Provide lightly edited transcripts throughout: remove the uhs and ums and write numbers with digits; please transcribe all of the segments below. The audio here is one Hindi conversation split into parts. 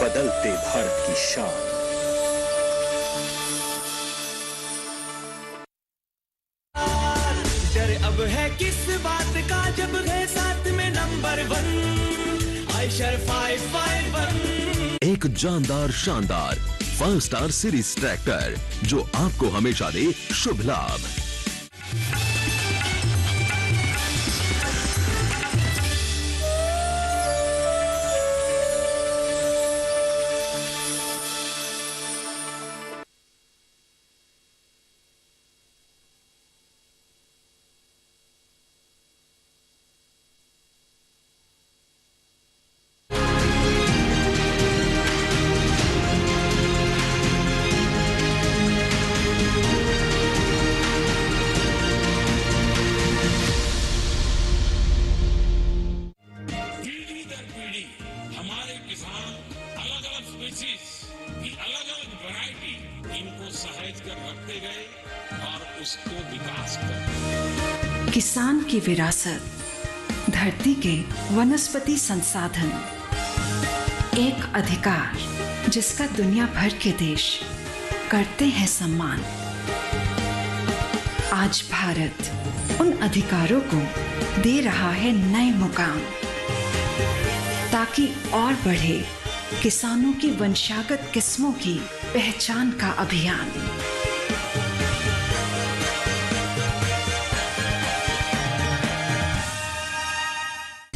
बदलते भारत की शान। डर अब है किस बात का जब है साथ में नंबर 1 आयशर 551। एक जानदार शानदार 5 स्टार सीरीज ट्रैक्टर जो आपको हमेशा दे शुभ लाभ। किसान की विरासत, धरती के वनस्पति संसाधन, एक अधिकार जिसका दुनिया भर के देश करते हैं सम्मान। आज भारत उन अधिकारों को दे रहा है नए मुकाम, ताकि और बढ़े किसानों की वंशागत किस्मों की पहचान का अभियान।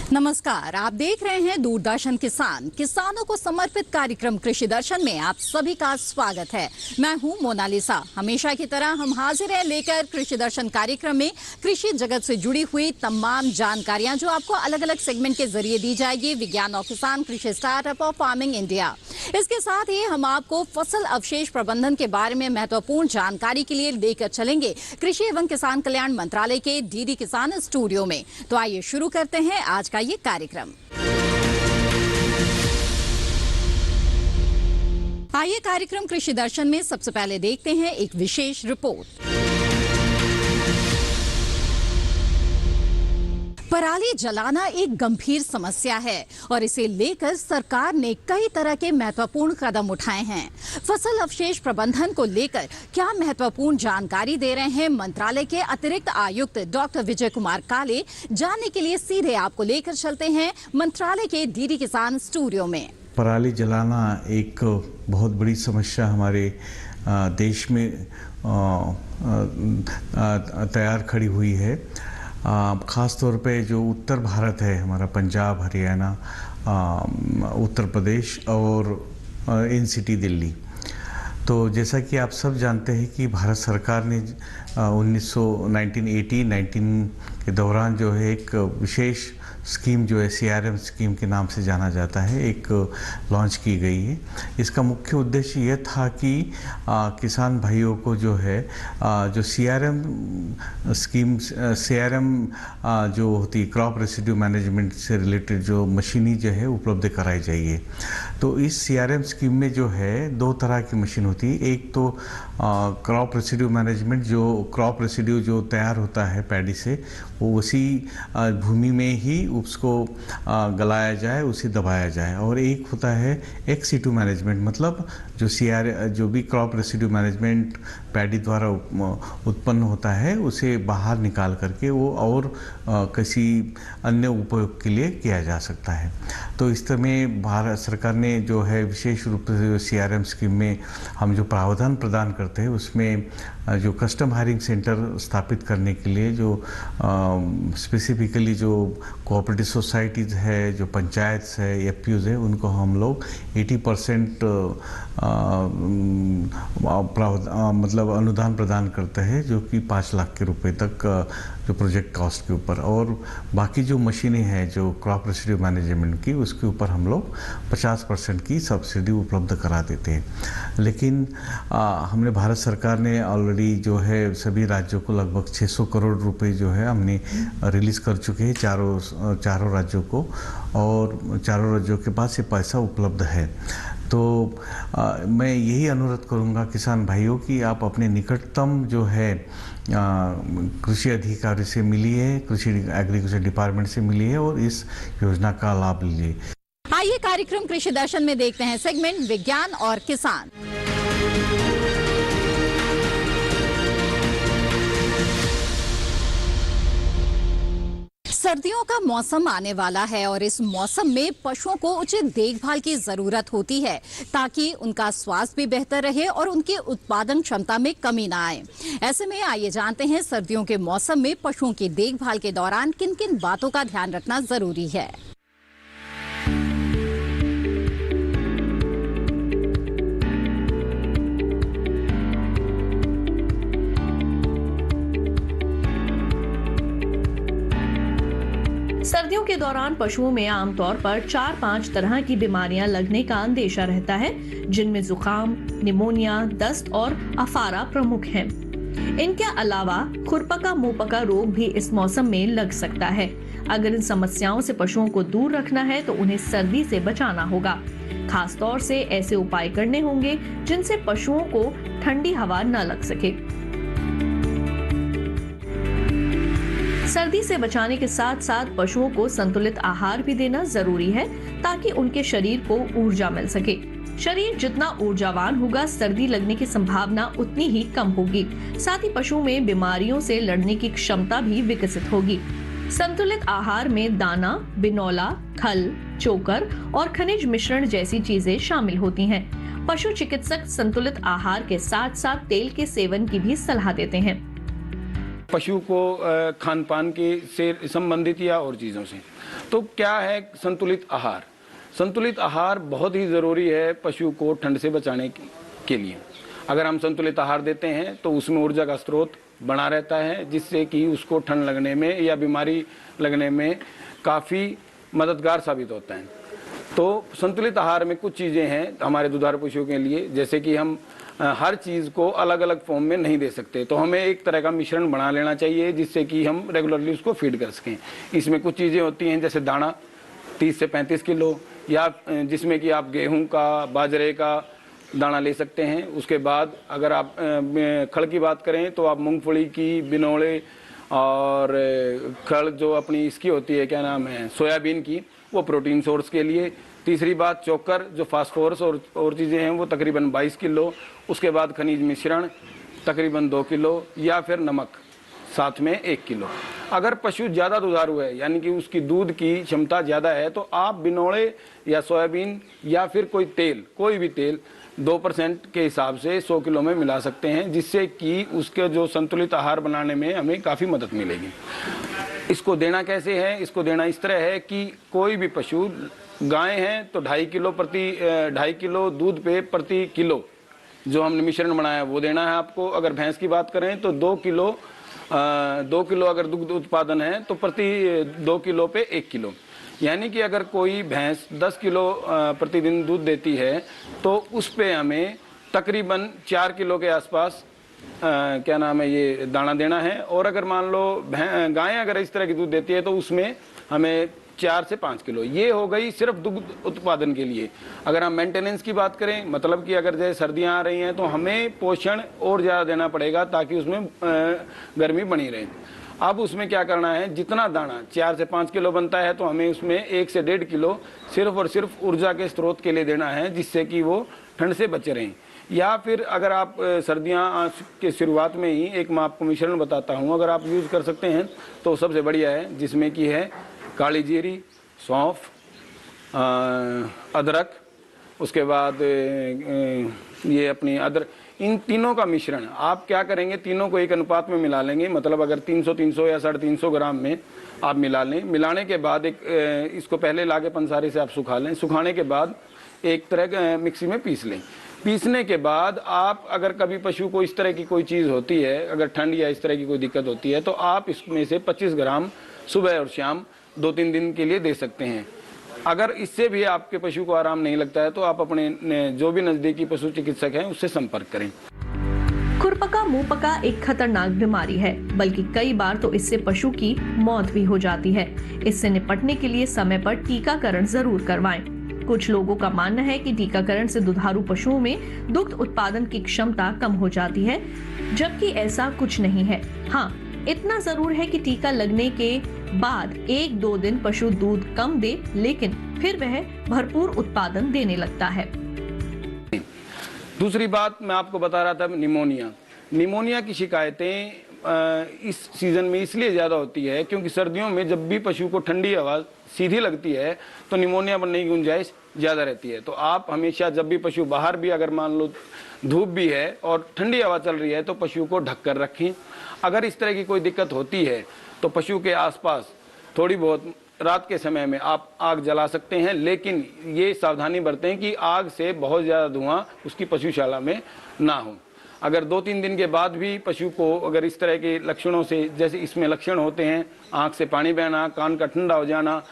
नमस्कार, आप देख रहे हैं दूरदर्शन किसान। किसानों को समर्पित कार्यक्रम कृषि दर्शन में आप सभी का स्वागत है। मैं हूं मोनालिसा। हमेशा की तरह हम हाजिर हैं लेकर कृषि दर्शन कार्यक्रम में कृषि जगत से जुड़ी हुई तमाम जानकारियां जो आपको अलग अलग सेगमेंट के जरिए दी जाएगी। विज्ञान और किसान, कृषि स्टार्टअप और फार्मिंग इंडिया। इसके साथ ही हम आपको फसल अवशेष प्रबंधन के बारे में महत्वपूर्ण जानकारी के लिए लेकर चलेंगे कृषि एवं किसान कल्याण मंत्रालय के डीडी किसान स्टूडियो में। तो आइए शुरू करते हैं आज का ये कार्यक्रम। आइए कार्यक्रम कृषि दर्शन में सबसे पहले देखते हैं एक विशेष रिपोर्ट। पराली जलाना एक गंभीर समस्या है और इसे लेकर सरकार ने कई तरह के महत्वपूर्ण कदम उठाए हैं। फसल अवशेष प्रबंधन को लेकर क्या महत्वपूर्ण जानकारी दे रहे हैं मंत्रालय के अतिरिक्त आयुक्त डॉक्टर विजय कुमार काले। जानने के लिए सीधे आपको लेकर चलते हैं मंत्रालय के डीडी किसान स्टूडियो में। पराली जलाना एक बहुत बड़ी समस्या हमारे देश में तैयार खड़ी हुई है। ख़ास तौर पे जो उत्तर भारत है हमारा, पंजाब, हरियाणा, उत्तर प्रदेश और एनसीटी दिल्ली। तो जैसा कि आप सब जानते हैं कि भारत सरकार ने 1919 के दौरान जो है एक विशेष स्कीम जो है सीआरएम स्कीम के नाम से जाना जाता है, एक लॉन्च की गई है। इसका मुख्य उद्देश्य यह था कि किसान भाइयों को जो है जो सीआरएम स्कीम, सीआरएम जो होती है क्रॉप रेसिड्यू मैनेजमेंट से रिलेटेड जो मशीनी जो है उपलब्ध कराई जाइए। तो इस सीआरएम स्कीम में जो है 2 तरह की मशीन होती है। एक तो क्रॉप रेसिड्यू मैनेजमेंट, जो क्रॉप रेसिड्यू जो तैयार होता है पैडी से, वो उसी भूमि में ही उसको गलाया जाए, उसे दबाया जाए। और एक होता है एक्स-सिटू मैनेजमेंट, मतलब जो भी क्रॉप रेसिड्यू मैनेजमेंट पैडी द्वारा उत्पन्न होता है उसे बाहर निकाल करके वो और किसी अन्य उपयोग के लिए किया जा सकता है। तो इस तरह में भारत सरकार ने जो है विशेष रूप से सीआरएम स्कीम में हम जो प्रावधान प्रदान करते हैं उसमें जो कस्टम हायरिंग सेंटर स्थापित करने के लिए जो स्पेसिफिकली जो कोऑपरेटिव सोसाइटीज़ है, जो पंचायत है, एफपीओज़ है, उनको हम लोग 80% मतलब अनुदान प्रदान करते हैं, जो कि 5 लाख के रुपए तक जो प्रोजेक्ट कॉस्ट के ऊपर। और बाकी जो मशीनें हैं जो क्रॉप रेसिड्यू मैनेजमेंट की, उसके ऊपर हम लोग 50% की सब्सिडी उपलब्ध करा देते हैं। लेकिन हमने भारत सरकार ने ऑलरेडी जो है सभी राज्यों को लगभग 600 करोड़ रुपए जो है हमने रिलीज़ कर चुके हैं चारों राज्यों को, और चारों राज्यों के पास ये पैसा उपलब्ध है। तो मैं यही अनुरोध करूंगा किसान भाइयों की आप अपने निकटतम जो है कृषि अधिकारी से मिलिए, कृषि एग्रीकल्चर डिपार्टमेंट से मिलिए और इस योजना का लाभ लीजिए। आइए कार्यक्रम कृषि दर्शन में देखते हैं सेगमेंट विज्ञान और किसान। सर्दियों का मौसम आने वाला है और इस मौसम में पशुओं को उचित देखभाल की जरूरत होती है ताकि उनका स्वास्थ्य भी बेहतर रहे और उनकी उत्पादन क्षमता में कमी ना आए। ऐसे में आइए जानते हैं सर्दियों के मौसम में पशुओं की देखभाल के दौरान किन किन बातों का ध्यान रखना जरूरी है। सर्दियों के दौरान पशुओं में आमतौर पर 4-5 तरह की बीमारियां लगने का अंदेशा रहता है, जिनमें जुकाम, निमोनिया, दस्त और अफारा प्रमुख हैं। इनके अलावा खुरपका मुंहपका रोग भी इस मौसम में लग सकता है। अगर इन समस्याओं से पशुओं को दूर रखना है तो उन्हें सर्दी से बचाना होगा। खास तौर से ऐसे उपाय करने होंगे जिनसे पशुओं को ठंडी हवा न लग सके। सर्दी से बचाने के साथ साथ पशुओं को संतुलित आहार भी देना जरूरी है ताकि उनके शरीर को ऊर्जा मिल सके। शरीर जितना ऊर्जावान होगा, सर्दी लगने की संभावना उतनी ही कम होगी। साथ ही पशु में बीमारियों से लड़ने की क्षमता भी विकसित होगी। संतुलित आहार में दाना, बिनौला, खल, चोकर और खनिज मिश्रण जैसी चीजें शामिल होती हैं। पशु चिकित्सक संतुलित आहार के साथ साथ तेल के सेवन की भी सलाह देते हैं। पशु को खान पान के से संबंधित या और चीज़ों से, तो क्या है संतुलित आहार। संतुलित आहार बहुत ही ज़रूरी है पशु को ठंड से बचाने के लिए। अगर हम संतुलित आहार देते हैं तो उसमें ऊर्जा का स्रोत बना रहता है, जिससे कि उसको ठंड लगने में या बीमारी लगने में काफ़ी मददगार साबित होता है। तो संतुलित आहार में कुछ चीज़ें हैं हमारे दुधारू पशुओं के लिए, जैसे कि हम हर चीज़ को अलग अलग फॉर्म में नहीं दे सकते, तो हमें एक तरह का मिश्रण बना लेना चाहिए जिससे कि हम रेगुलरली उसको फीड कर सकें। इसमें कुछ चीज़ें होती हैं जैसे दाना 30 से 35 किलो, या जिसमें कि आप गेहूं का, बाजरे का दाना ले सकते हैं। उसके बाद अगर आप खल की बात करें तो आप मूंगफली की, बिनौले और खल जो अपनी इसकी होती है, क्या नाम है, सोयाबीन की, वो प्रोटीन सोर्स के लिए। तीसरी बात चोकर जो फास्फोरस और चीज़ें हैं वो तकरीबन 22 किलो। उसके बाद खनिज मिश्रण तकरीबन 2 किलो, या फिर नमक साथ में 1 किलो। अगर पशु ज़्यादा दुधारू है यानी कि उसकी दूध की क्षमता ज़्यादा है तो आप बिनौले या सोयाबीन या फिर कोई भी तेल 2% के हिसाब से 100 किलो में मिला सकते हैं, जिससे कि उसके जो संतुलित आहार बनाने में हमें काफ़ी मदद मिलेगी। इसको देना कैसे है? इसको देना इस तरह है कि कोई भी पशु, गाय हैं तो 2.5 किलो दूध पे प्रति किलो जो हमने मिश्रण बनाया वो देना है आपको। अगर भैंस की बात करें तो 2 किलो अगर दुग्ध उत्पादन है तो प्रति 2 किलो पे 1 किलो। यानी कि अगर कोई भैंस 10 किलो प्रतिदिन दूध देती है तो उस पे हमें तकरीबन 4 किलो के आसपास क्या नाम है ये दाना देना है। और अगर मान लो गायें अगर इस तरह की दूध देती है तो उसमें हमें 4 से 5 किलो। ये हो गई सिर्फ दुग्ध उत्पादन के लिए। अगर हम मेंटेनेंस की बात करें, मतलब कि अगर जैसे सर्दियां आ रही हैं तो हमें पोषण और ज़्यादा देना पड़ेगा ताकि उसमें गर्मी बनी रहे। अब उसमें क्या करना है, जितना दाना 4 से 5 किलो बनता है तो हमें उसमें 1 से 1.5 किलो सिर्फ और सिर्फ ऊर्जा के स्रोत के लिए देना है, जिससे कि वो ठंड से बचे रहें। या फिर अगर आप सर्दियां के शुरुआत में ही एक मैं आपको मिश्रण बताता हूं, अगर आप यूज़ कर सकते हैं तो सबसे बढ़िया है, जिसमें कि है काली जीरी, सौंफ, अदरक, उसके बाद ये अपनी अदरक, इन तीनों का मिश्रण आप क्या करेंगे, तीनों को एक अनुपात में मिला लेंगे। मतलब अगर 300 या 350 ग्राम में आप मिला लें। मिलाने के बाद इसको पहले लाके पंसारे से आप सुखा लें। सुखाने के बाद एक तरह मिक्सी में पीस लें। पीसने के बाद आप अगर कभी पशु को इस तरह की कोई चीज़ होती है, अगर ठंड या इस तरह की कोई दिक्कत होती है, तो आप इसमें से 25 ग्राम सुबह और शाम 2-3 दिन के लिए दे सकते हैं। अगर इससे भी आपके पशु को आराम नहीं लगता है तो आप अपने जो भी नज़दीकी पशु चिकित्सक हैं उससे संपर्क करें। खुरपका मुंहपका एक खतरनाक बीमारी है, बल्कि कई बार तो इससे पशु की मौत भी हो जाती है। इससे निपटने के लिए समय पर टीकाकरण जरूर करवाएं। कुछ लोगों का मानना है कि टीकाकरण से दुधारू पशुओं में दुग्ध उत्पादन की क्षमता कम हो जाती है, जबकि ऐसा कुछ नहीं है। हाँ, इतना जरूर है कि टीका लगने के बाद 1-2 दिन पशु दूध कम दे, लेकिन फिर वह भरपूर उत्पादन देने लगता है। दूसरी बात मैं आपको बता रहा था, निमोनिया की शिकायतें इस सीजन में इसलिए ज़्यादा होती है क्योंकि सर्दियों में जब भी पशु को ठंडी हवा सीधी लगती है तो निमोनिया बनने की गुंजाइश ज़्यादा रहती है। तो आप हमेशा जब भी पशु बाहर भी, अगर मान लो धूप भी है और ठंडी हवा चल रही है, तो पशु को ढक कर रखें। अगर इस तरह की कोई दिक्कत होती है तो पशु के आसपास थोड़ी बहुत रात के समय में आप आग जला सकते हैं, लेकिन ये सावधानी बरतें कि आग से बहुत ज़्यादा धुआं उसकी पशुशाला में ना हो। अगर 2-3 दिन के बाद भी पशु को अगर इस तरह के लक्षणों से, जैसे इसमें लक्षण होते हैं, आँख से पानी बहना, कान का ठंडा हो जाना,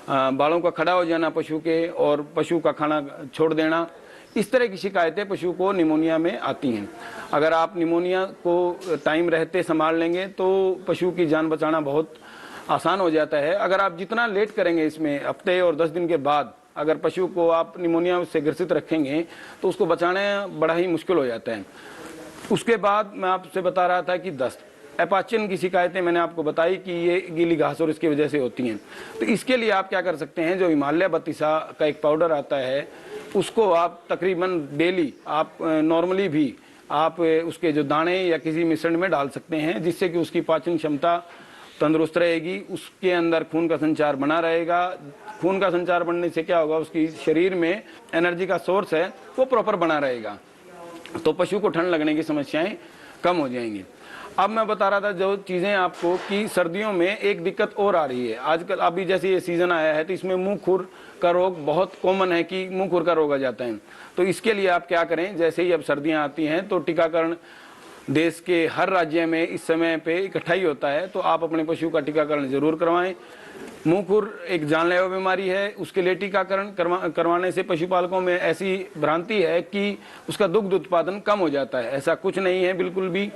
बालों का खड़ा हो जाना पशु के, और पशु का खाना छोड़ देना, इस तरह की शिकायतें पशु को निमोनिया में आती हैं। अगर आप निमोनिया को टाइम रहते संभाल लेंगे तो पशु की जान बचाना बहुत आसान हो जाता है। अगर आप जितना लेट करेंगे, इसमें हफ्ते और 10 दिन के बाद अगर पशु को आप निमोनिया से ग्रसित रखेंगे तो उसको बचाना बड़ा ही मुश्किल हो जाता है। उसके बाद मैं आपसे बता रहा था कि दस्त, एपाचिन की शिकायतें मैंने आपको बताई कि ये गीली घास और इसकी वजह से होती हैं। तो इसके लिए आप क्या कर सकते हैं, जो हिमालय बत्तीसा का एक पाउडर आता है, उसको आप तकरीबन डेली, आप नॉर्मली भी आप उसके जो दाने या किसी मिश्रण में डाल सकते हैं, जिससे कि उसकी पाचन क्षमता तंदुरुस्त रहेगी, उसके अंदर खून का संचार बना रहेगा। खून का संचार बनने से क्या होगा, उसकी शरीर में एनर्जी का सोर्स है वो प्रॉपर बना रहेगा, तो पशु को ठंड लगने की समस्याएं कम हो जाएंगी। अब मैं बता रहा था जो चीज़ें आपको कि सर्दियों में एक दिक्कत और आ रही है आजकल, अभी जैसे ये सीज़न आया है तो इसमें मुंह खुर का रोग बहुत कॉमन है कि मुंह खुर का रोग आ जाता है। तो इसके लिए आप क्या करें, जैसे ही अब सर्दियां आती हैं तो टीकाकरण देश के हर राज्य में इस समय पे इकट्ठा ही होता है, तो आप अपने पशु का टीकाकरण जरूर करवाएं। मुंह खुर एक जानलेवा बीमारी है, उसके लिए टीकाकरण करवाने से पशुपालकों में ऐसी भ्रांति है कि उसका दुग्ध उत्पादन कम हो जाता है। ऐसा कुछ नहीं है बिल्कुल भी।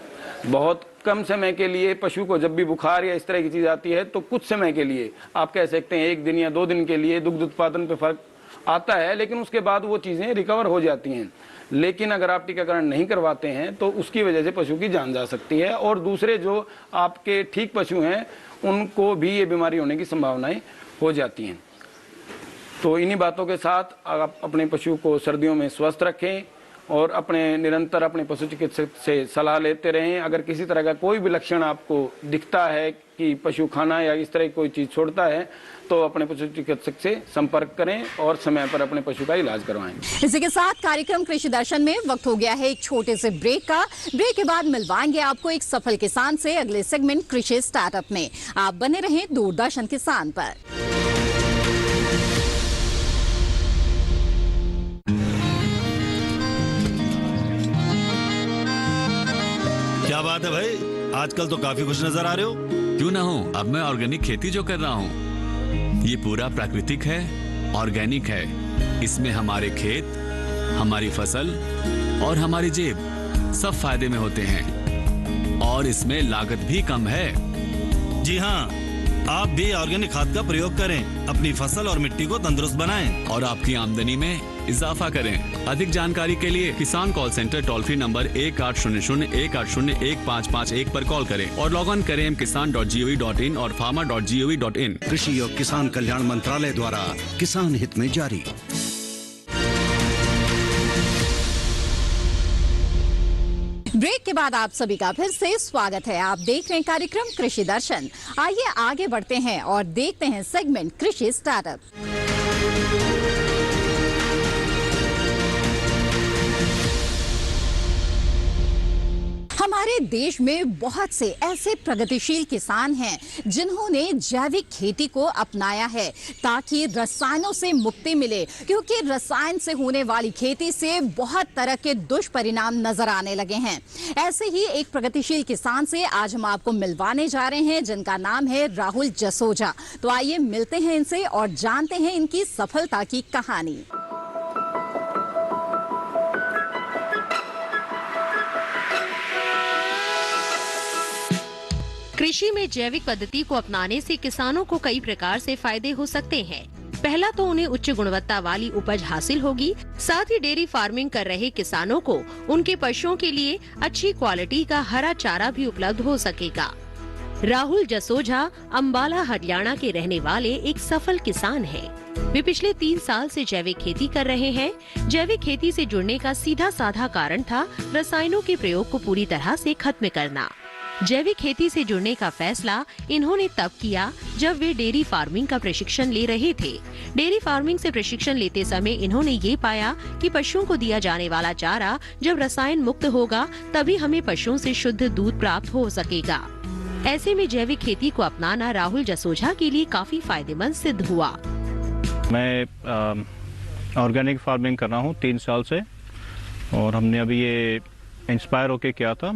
बहुत कम समय के लिए पशु को जब भी बुखार या इस तरह की चीज़ आती है तो कुछ समय के लिए आप कह सकते हैं 1 दिन या 2 दिन के लिए दुग्ध उत्पादन पे फर्क आता है, लेकिन उसके बाद वो चीज़ें रिकवर हो जाती हैं। लेकिन अगर आप टीकाकरण नहीं करवाते हैं तो उसकी वजह से पशु की जान जा सकती है, और दूसरे जो आपके ठीक पशु हैं उनको भी ये बीमारी होने की संभावनाएं हो जाती हैं। तो इन्हीं बातों के साथ आप अपने पशु को सर्दियों में स्वस्थ रखें और निरंतर अपने पशु चिकित्सक से सलाह लेते रहें। अगर किसी तरह का कोई भी लक्षण आपको दिखता है कि पशु खाना या इस तरह की कोई चीज़ छोड़ता है तो अपने पशु चिकित्सक से संपर्क करें और समय पर अपने पशु का इलाज करवाएं। इसी के साथ कार्यक्रम कृषि दर्शन में वक्त हो गया है एक छोटे से ब्रेक का। ब्रेक के बाद मिलवाएंगे आपको एक सफल किसान से अगले सेगमेंट कृषि स्टार्टअप में। आप बने रहें दूरदर्शन किसान पर। क्या बात है भाई, आजकल तो काफी खुश नजर आ रहे हो। क्यों ना हो, अब मैं ऑर्गेनिक खेती जो कर रहा हूँ ये पूरा प्राकृतिक है, ऑर्गेनिक है। इसमें हमारे खेत, हमारी फसल और हमारी जेब सब फायदे में होते हैं, और इसमें लागत भी कम है। जी हाँ, आप भी ऑर्गेनिक खाद का प्रयोग करें, अपनी फसल और मिट्टी को तंदुरुस्त बनाएं और आपकी आमदनी में इजाफा करें। अधिक जानकारी के लिए किसान call centre toll free number 1800-180-1551 पर कॉल करें और लॉग ऑन करें kisan.gov.in और farmer.gov.in। कृषि और किसान कल्याण मंत्रालय द्वारा किसान हित में जारी। ब्रेक के बाद आप सभी का फिर से स्वागत है। आप देख रहे हैं कार्यक्रम कृषि दर्शन। आइए आगे बढ़ते हैं और देखते हैं सेगमेंट कृषि स्टार्टअप। हमारे देश में बहुत से ऐसे प्रगतिशील किसान हैं जिन्होंने जैविक खेती को अपनाया है ताकि रसायनों से मुक्ति मिले, क्योंकि रसायन से होने वाली खेती से बहुत तरह के दुष्परिणाम नजर आने लगे हैं। ऐसे ही एक प्रगतिशील किसान से आज हम आपको मिलवाने जा रहे हैं जिनका नाम है राहुल जसोजा। तो आइए मिलते हैं इनसे और जानते हैं इनकी सफलता की कहानी। कृषि में जैविक पद्धति को अपनाने से किसानों को कई प्रकार से फायदे हो सकते हैं। पहला तो उन्हें उच्च गुणवत्ता वाली उपज हासिल होगी, साथ ही डेयरी फार्मिंग कर रहे किसानों को उनके पशुओं के लिए अच्छी क्वालिटी का हरा चारा भी उपलब्ध हो सकेगा। राहुल जसोजा अंबाला हरियाणा के रहने वाले एक सफल किसान हैं। वे पिछले 3 साल से जैविक खेती कर रहे हैं। जैविक खेती से जुड़ने का सीधा साधा कारण था रसायनों के प्रयोग को पूरी तरह से खत्म करना। जैविक खेती से जुड़ने का फैसला इन्होंने तब किया जब वे डेयरी फार्मिंग का प्रशिक्षण ले रहे थे। डेयरी फार्मिंग से प्रशिक्षण लेते समय इन्होंने ये पाया कि पशुओं को दिया जाने वाला चारा जब रसायन मुक्त होगा तभी हमें पशुओं से शुद्ध दूध प्राप्त हो सकेगा। ऐसे में जैविक खेती को अपनाना राहुल जसोजा के लिए काफी फायदेमंद सिद्ध हुआ। मैं ऑर्गेनिक फार्मिंग कर रहा हूँ 3 साल से, और हमने अभी ये इंस्पायर होके किया था।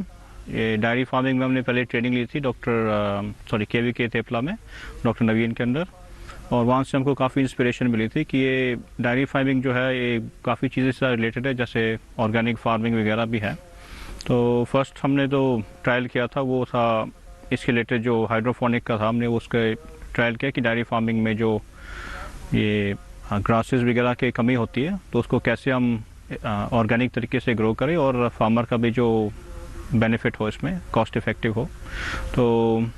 ये डायरी फार्मिंग में हमने पहले ट्रेनिंग ली थी KVK तेपला में, डॉक्टर नवीन के अंदर, और वहाँ से हमको काफ़ी इंस्पिरेशन मिली थी कि ये डायरी फार्मिंग जो है ये काफ़ी चीज़ें से रिलेटेड है, जैसे ऑर्गेनिक फार्मिंग वगैरह भी है। तो फर्स्ट हमने जो ट्रायल किया था वो था इसके रिलेटेड जो हाइड्रोफोनिक का था, हमने उसके ट्रायल किया कि डायरी फार्मिंग में जो ये ग्रासेस वगैरह की कमी होती है तो उसको कैसे हम ऑर्गेनिक तरीके से ग्रो करें और फार्मर का भी जो बेनिफिट हो, इसमें कॉस्ट इफ़ेक्टिव हो। तो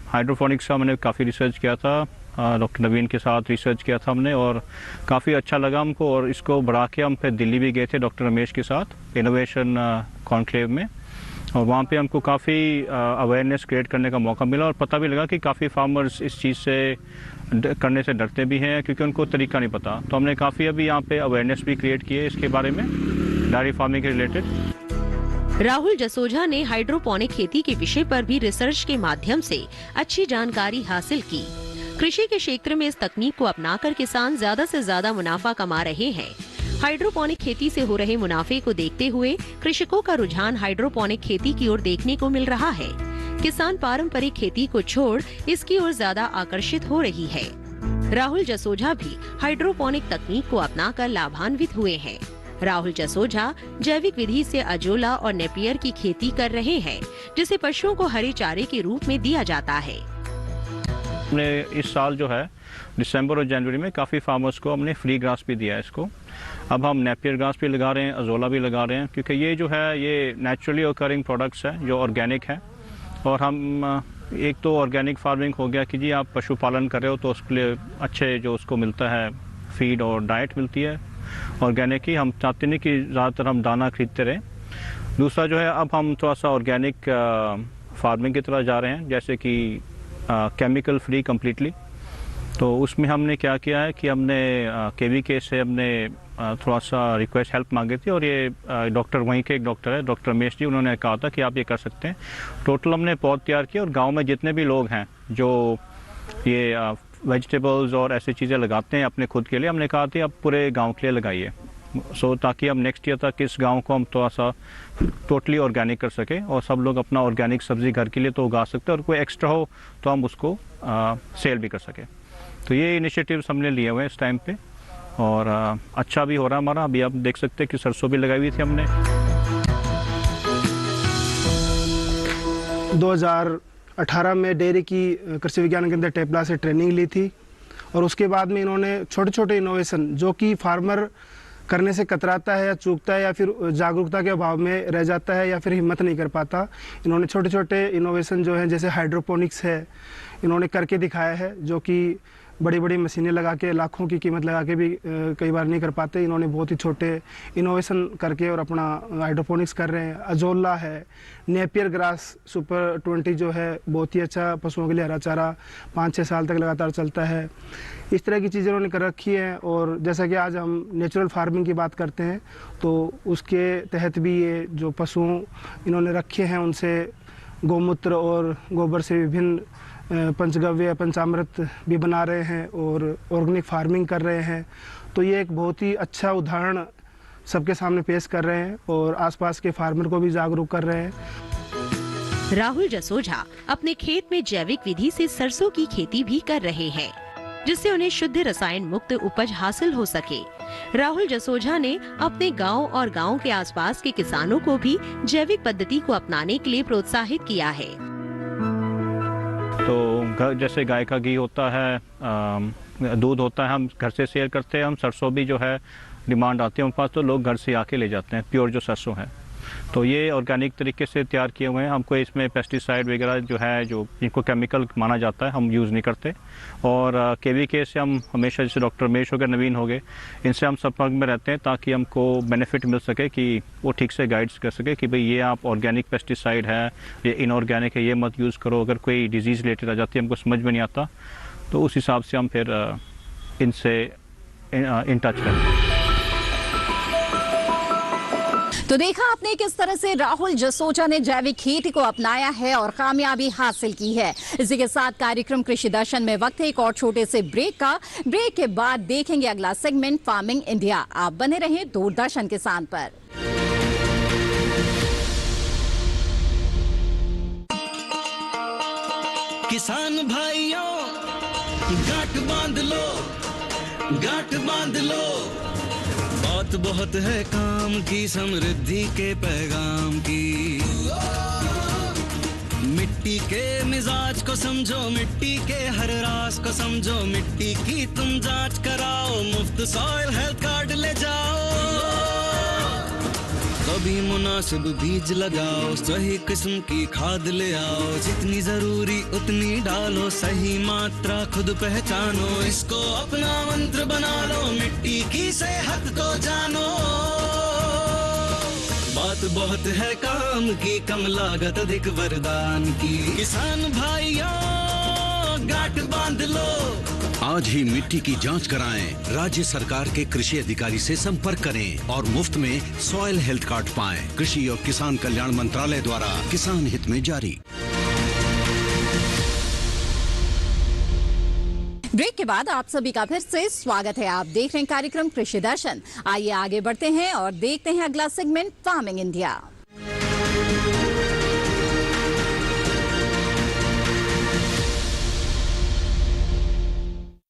हाइड्रोफोनिक्स का हमने काफ़ी रिसर्च किया था, डॉक्टर नवीन के साथ रिसर्च किया था हमने, और काफ़ी अच्छा लगा हमको। और इसको बढ़ा के हम फिर दिल्ली भी गए थे डॉक्टर रमेश के साथ इनोवेशन कॉन्क्लेव में, और वहाँ पे हमको काफ़ी अवेयरनेस क्रिएट करने का मौका मिला, और पता भी लगा कि काफ़ी फार्मर्स इस चीज़ से करने से डरते भी हैं क्योंकि उनको तरीका नहीं पता। तो हमने काफ़ी अभी यहाँ पे अवेयरनेस भी क्रिएट की है इसके बारे में, डायरी फार्मिंग के रिलेटेड। राहुल जसोजा ने हाइड्रोपोनिक खेती के विषय पर भी रिसर्च के माध्यम से अच्छी जानकारी हासिल की। कृषि के क्षेत्र में इस तकनीक को अपनाकर किसान ज्यादा से ज्यादा मुनाफा कमा रहे हैं। हाइड्रोपोनिक खेती से हो रहे मुनाफे को देखते हुए कृषकों का रुझान हाइड्रोपोनिक खेती की ओर देखने को मिल रहा है। किसान पारंपरिक खेती को छोड़ इसकी ओर ज्यादा आकर्षित हो रही है। राहुल जसोजा भी हाइड्रोपोनिक तकनीक को अपनाकर लाभान्वित हुए हैं। राहुल जसोजा जैविक विधि से अजोला और नेपियर की खेती कर रहे हैं, जिसे पशुओं को हरे चारे के रूप में दिया जाता है। हमने इस साल जो है दिसंबर और जनवरी में काफ़ी फार्मर्स को हमने फ्री ग्रास भी दिया है इसको। अब हम नेपियर ग्रास भी लगा रहे हैं, अजोला भी लगा रहे हैं, क्योंकि ये जो है ये नेचुरली ओकरिंग प्रोडक्ट्स है जो ऑर्गेनिक है। और हम एक तो ऑर्गेनिक फार्मिंग हो गया कि जी आप पशुपालन कर रहे हो तो उसके लिए अच्छे जो उसको मिलता है फीड और डाइट मिलती है ऑर्गेनिक ही। हम चाहते नहीं कि ज़्यादातर हम दाना खरीदते रहें। दूसरा जो है अब हम थोड़ा सा ऑर्गेनिक फार्मिंग की तरह जा रहे हैं, जैसे कि केमिकल फ्री कम्प्लीटली। तो उसमें हमने क्या किया है कि हमने KVK से हमने थोड़ा सा रिक्वेस्ट हेल्प मांगी थी, और ये डॉक्टर वहीं के एक डॉक्टर है डॉक्टर रमेश जी, उन्होंने कहा था कि आप ये कर सकते हैं। टोटल हमने पौध तैयार किए, और गांव में जितने भी लोग हैं जो ये वेजिटेबल्स और ऐसी चीज़ें लगाते हैं अपने खुद के लिए, हमने कहा था आप पूरे गांव के लिए लगाइए, ताकि हम नेक्स्ट ईयर तक इस गांव को हम थोड़ा सा टोटली ऑर्गेनिक कर सके और सब लोग अपना ऑर्गेनिक सब्जी घर के लिए तो उगा सकते हैं, और कोई एक्स्ट्रा हो तो हम उसको सेल भी कर सकें। तो ये इनिशिएटिव्स हमने लिए हुए हैं इस टाइम पे, और अच्छा भी हो रहा है हमारा। अभी आप देख सकते हैं कि सरसों भी लगाई हुई थी हमने। 2018 में डेयरी की कृषि विज्ञान केंद्र टेपला से ट्रेनिंग ली थी, और उसके बाद में इन्होंने छोटे छोटे इनोवेशन जो कि फार्मर करने से कतराता है या चूकता है या फिर जागरूकता के अभाव में रह जाता है या फिर हिम्मत नहीं कर पाता, इन्होंने छोटे छोटे इनोवेशन जो हैं जैसे हाइड्रोपोनिक्स है इन्होंने करके दिखाया है, जो कि बड़ी बड़ी मशीनें लगा के लाखों की कीमत लगा के भी कई बार नहीं कर पाते। इन्होंने बहुत ही छोटे इनोवेशन करके और अपना हाइड्रोपोनिक्स कर रहे हैं। अजोला है, नेपियर ग्रास सुपर 20 जो है बहुत ही अच्छा पशुओं के लिए हरा चारा 5-6 साल तक लगातार चलता है। इस तरह की चीज़ें उन्होंने कर रखी हैं। और जैसा कि आज हम नेचुरल फार्मिंग की बात करते हैं तो उसके तहत भी ये जो पशु इन्होंने रखे हैं उनसे गौमूत्र और गोबर से विभिन्न पंचगव्य पंचामृत भी बना रहे हैं और ऑर्गेनिक फार्मिंग कर रहे हैं। तो ये एक बहुत ही अच्छा उदाहरण सबके सामने पेश कर रहे हैं और आसपास के फार्मर को भी जागरूक कर रहे हैं। राहुल जसोजा अपने खेत में जैविक विधि से सरसों की खेती भी कर रहे हैं, जिससे उन्हें शुद्ध रसायन मुक्त उपज हासिल हो सके। राहुल जसोजा ने अपने गांव और गांव के आसपास के किसानों को भी जैविक पद्धति को अपनाने के लिए प्रोत्साहित किया है। तो जैसे गाय का घी होता है, दूध होता है, हम घर से सेल करते हैं। हम सरसों भी जो है डिमांड आती है उन पास, तो लोग घर से आके ले जाते हैं प्योर जो सरसों है। तो ये ऑर्गेनिक तरीके से तैयार किए हुए हैं। हमको इसमें पेस्टिसाइड वगैरह जो है, जो इनको केमिकल माना जाता है, हम यूज़ नहीं करते। और KVK से हम हमेशा, जैसे डॉक्टर रमेश हो गए, नवीन हो गए, इनसे हम संपर्क में रहते हैं ताकि हमको बेनिफिट मिल सके, कि वो ठीक से गाइड्स कर सके कि भाई ये आप ऑर्गेनिक पेस्टिसाइड है, ये इनऑर्गेनिक है, ये मत यूज़ करो। अगर कोई डिजीज़ रिलेटेड आ जाती है, हमको समझ में नहीं आता, तो उस हिसाब से हम फिर इनसे इन टच करते। तो देखा आपने किस तरह से राहुल जसोजा ने जैविक खेती को अपनाया है और कामयाबी हासिल की है। इसी के साथ कार्यक्रम कृषि दर्शन में वक्त है एक और छोटे से ब्रेक का। ब्रेक के बाद देखेंगे अगला सेगमेंट फार्मिंग इंडिया। आप बने रहें दूरदर्शन किसान पर। किसान भाइयों, गांठ बांध लो, गांठ बांध लो, बात बहुत है काम की, समृद्धि के पैगाम की। मिट्टी के मिजाज को समझो, मिट्टी के हर राज को समझो, मिट्टी की तुम जांच कराओ, मुफ्त सॉइल हेल्थ कार्ड ले जाओ। कभी मुनासिब बीज लगाओ, सही किस्म की खाद ले आओ, जितनी जरूरी उतनी डालो, सही मात्रा खुद पहचानो, इसको अपना मंत्र बना लो, मिट्टी की सेहत को जानो। बात बहुत है काम की, कम लागत अधिक वरदान की। किसान भाइयों, गांठ बांध लो, आज ही मिट्टी की जांच कराएं। राज्य सरकार के कृषि अधिकारी से संपर्क करें और मुफ्त में सॉइल हेल्थ कार्ड पाएं। कृषि और किसान कल्याण मंत्रालय द्वारा किसान हित में जारी। ब्रेक के बाद आप सभी का फिर से स्वागत है। आप देख रहे हैं कार्यक्रम कृषि दर्शन। आइए आगे बढ़ते हैं और देखते हैं अगला सेगमेंट फार्मिंग इंडिया।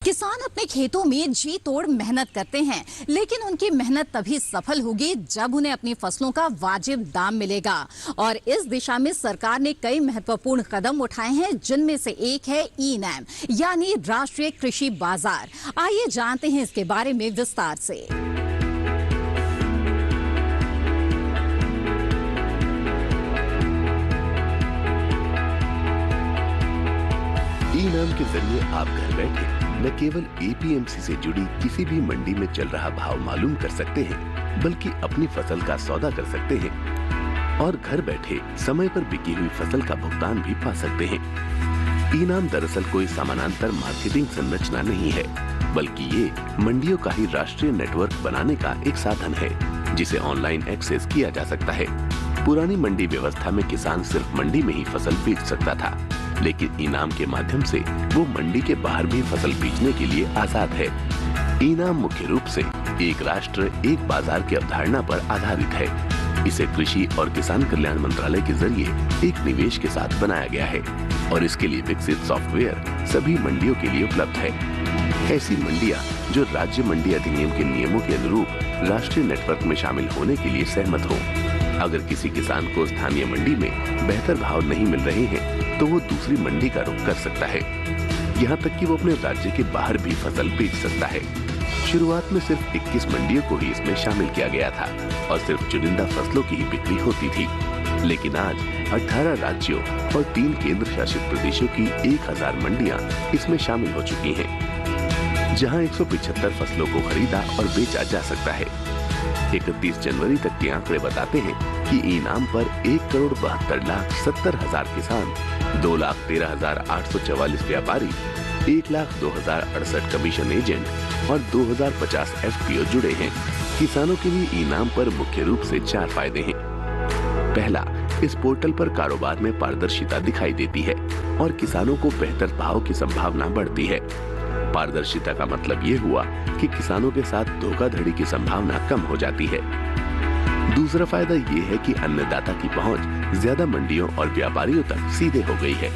किसान अपने खेतों में जी तोड़ मेहनत करते हैं, लेकिन उनकी मेहनत तभी सफल होगी जब उन्हें अपनी फसलों का वाजिब दाम मिलेगा। और इस दिशा में सरकार ने कई महत्वपूर्ण कदम उठाए हैं, जिनमें से एक है ई-नैम यानी राष्ट्रीय कृषि बाजार। आइए जानते हैं इसके बारे में विस्तार से। ई-नैम के जरिए आप घर बैठे न केवल APMC से जुड़ी किसी भी मंडी में चल रहा भाव मालूम कर सकते हैं, बल्कि अपनी फसल का सौदा कर सकते हैं और घर बैठे समय पर बिकी हुई फसल का भुगतान भी पा सकते हैं। ई-नैम दरअसल कोई समानांतर मार्केटिंग संरचना नहीं है, बल्कि ये मंडियों का ही राष्ट्रीय नेटवर्क बनाने का एक साधन है, जिसे ऑनलाइन एक्सेस किया जा सकता है। पुरानी मंडी व्यवस्था में किसान सिर्फ मंडी में ही फसल बेच सकता था, लेकिन ई-नैम के माध्यम से वो मंडी के बाहर भी फसल बेचने के लिए आजाद है। ई-नैम मुख्य रूप से एक राष्ट्र एक बाजार की अवधारणा पर आधारित है। इसे कृषि और किसान कल्याण मंत्रालय के जरिए एक निवेश के साथ बनाया गया है और इसके लिए विकसित सॉफ्टवेयर सभी मंडियों के लिए उपलब्ध है। ऐसी मंडियां जो राज्य मंडी अधिनियम के नियमों के अनुरूप राष्ट्रीय नेटवर्क में शामिल होने के लिए सहमत हो। अगर किसी किसान को स्थानीय मंडी में बेहतर भाव नहीं मिल रहे हैं, तो वो दूसरी मंडी का रुख कर सकता है। यहाँ तक कि वो अपने राज्य के बाहर भी फसल बेच सकता है। शुरुआत में सिर्फ 21 मंडियों को ही इसमें शामिल किया गया था और सिर्फ चुनिंदा फसलों की ही बिक्री होती थी, लेकिन आज 18 राज्यों और 3 केंद्र शासित प्रदेशों की 1000 मंडियां इसमें शामिल हो चुकी हैं, जहां 175 फसलों को खरीदा और बेचा जा सकता है। 31 जनवरी तक के आंकड़े बताते हैं कि ई-नैम पर 1,72,70,000 किसान, 2,13,844 व्यापारी, 1,02,068 कमीशन एजेंट और 2,050 FPO जुड़े हैं। किसानों के लिए ई-नैम पर मुख्य रूप से 4 फायदे हैं। पहला, इस पोर्टल पर कारोबार में पारदर्शिता दिखाई देती है और किसानों को बेहतर भाव की संभावना बढ़ती है। पारदर्शिता का मतलब ये हुआ कि किसानों के साथ धोखाधड़ी की संभावना कम हो जाती है। दूसरा फायदा ये है कि अन्नदाता की पहुंच ज्यादा मंडियों और व्यापारियों तक सीधे हो गई है।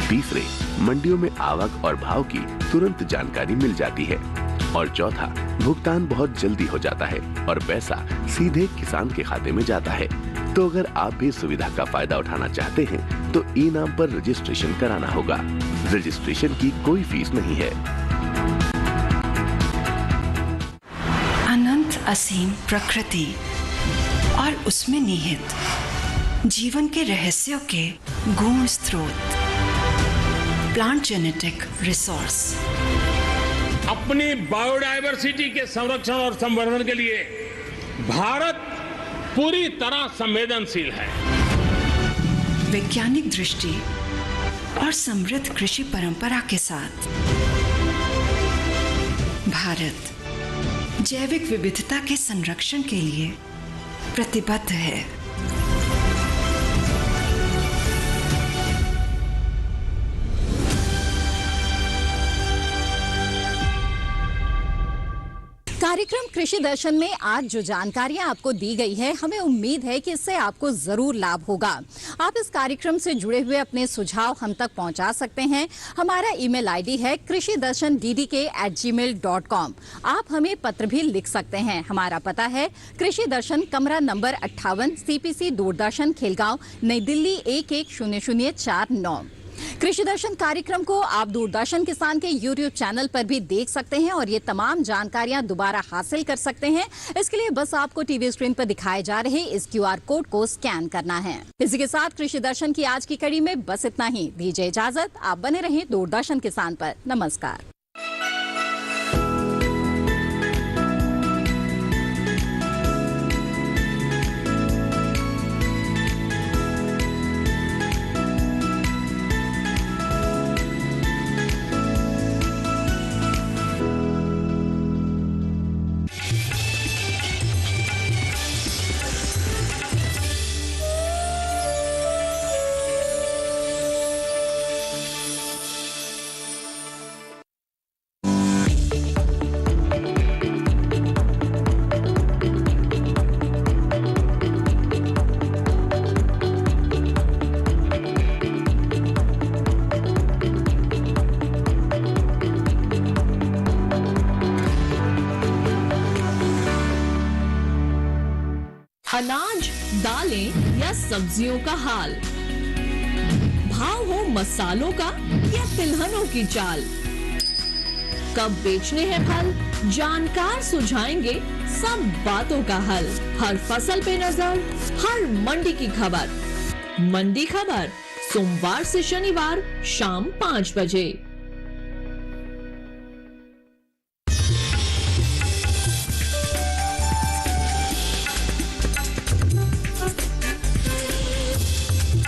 तीसरे, मंडियों में आवक और भाव की तुरंत जानकारी मिल जाती है। और चौथा, भुगतान बहुत जल्दी हो जाता है और पैसा सीधे किसान के खाते में जाता है। तो अगर आप भी सुविधा का फायदा उठाना चाहते हैं तो ई-नैम पर रजिस्ट्रेशन कराना होगा। रजिस्ट्रेशन की कोई फीस नहीं है। अनंत असीम प्रकृति, और उसमें निहित जीवन के रहस्यों के गूढ़ स्रोत। प्लांट जेनेटिक रिसोर्स अपनी बायोडायवर्सिटी के संरक्षण और संवर्धन के लिए भारत पूरी तरह संवेदनशील है। वैज्ञानिक दृष्टि और समृद्ध कृषि परंपरा के साथ भारत जैविक विविधता के संरक्षण के लिए प्रतिबद्ध है। कार्यक्रम कृषि दर्शन में आज जो जानकारियां आपको दी गई है, हमें उम्मीद है कि इससे आपको जरूर लाभ होगा। आप इस कार्यक्रम से जुड़े हुए अपने सुझाव हम तक पहुंचा सकते हैं। हमारा ईमेल आईडी है krishidarshandddk@gmail.com। आप हमें पत्र भी लिख सकते हैं। हमारा पता है कृषि दर्शन, कमरा नंबर 58, CPC दूरदर्शन, खेलगांव, नई दिल्ली 110049। कृषि दर्शन कार्यक्रम को आप दूरदर्शन किसान के YouTube चैनल पर भी देख सकते हैं और ये तमाम जानकारियां दोबारा हासिल कर सकते हैं। इसके लिए बस आपको टीवी स्क्रीन पर दिखाए जा रहे इस QR कोड को स्कैन करना है। इसी के साथ कृषि दर्शन की आज की कड़ी में बस इतना ही। दीजिए इजाजत, आप बने रहें दूरदर्शन किसान पर। नमस्कार। अनाज, दालें या सब्जियों का हाल, भाव हो मसालों का या तिलहनों की चाल, कब बेचने हैं फल, जानकार सुझाएंगे सब बातों का हल। हर फसल पे नजर, हर मंडी की खबर। मंडी खबर सोमवार से शनिवार शाम 5 बजे।